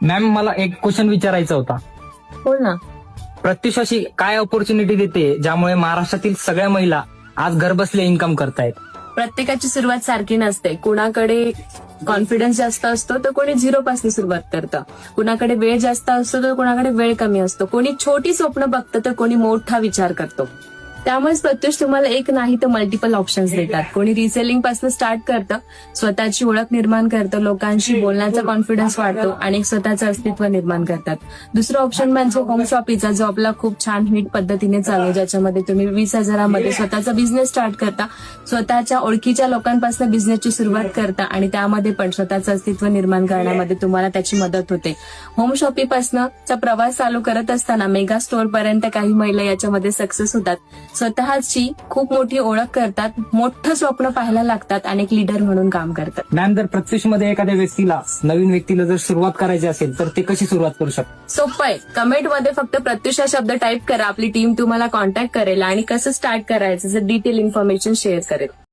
Ma'am, मला एक question विचारायचा होता. बोल ना. प्रत्युष अशी काय ऑपॉर्च्युनिटी देते ज्यामुळे महाराष्ट्रातील सगळ्या महिला आज घरबसल्या इन्कम करतायत? प्रत्येकाची सुरुवात सारखी नसते. कुणाकडे कॉन्फिडन्स जास्त असतो तर कोणी झिरो पासून सुरुवात करतं. कुणाकडे वेळ जास्त असतो तर कुणाकडे वेळ कमी असतो. कोणी छोटी स्वप्न बघतं तर कोणी मोठा विचार करतो. त्यामुळेच प्रत्युष तुम्हाला एक नाही तर मल्टिपल ऑप्शन्स देतात. कोणी रिसेलिंग पासून स्टार्ट करतं, स्वतःची ओळख निर्माण करतं, लोकांशी बोलण्याचा कॉन्फिडन्स वाढतो आणि स्वतःचं अस्तित्व निर्माण करतात. दुसरं ऑप्शन म्हणजे होम शॉपिंगचा, जो आपला खूप छान हिट पद्धतीने चालू, ज्याच्यामध्ये तुम्ही 20,000मध्ये स्वतःचा बिझनेस स्टार्ट करता, स्वतःच्या ओळखीच्या लोकांपासून बिझनेसची सुरुवात करता आणि त्यामध्ये पण स्वतःचं अस्तित्व निर्माण करण्यामध्ये तुम्हाला त्याची मदत होते. होम शॉपिंग पासूनचा प्रवास चालू करत असताना मेगा स्टोअर पर्यंत काही महिला याच्यामध्ये सक्सेस होतात. स्वतःची खूप मोठी ओळख करतात, मोठं स्वप्न पाहायला लागतात आणि एक लीडर म्हणून काम करतात. मॅम, जर प्रत्युष मध्ये एखाद्या नवीन व्यक्तीला जर सुरुवात करायची असेल तर ते कशी सुरुवात करू शकतो? सोपं आहे. कमेंटमध्ये फक्त प्रत्युष हा शब्द टाईप करा, आपली टीम तुम्हाला कॉन्टॅक्ट करेल आणि कसं स्टार्ट करायचं डिटेल इन्फॉर्मेशन शेअर करेल.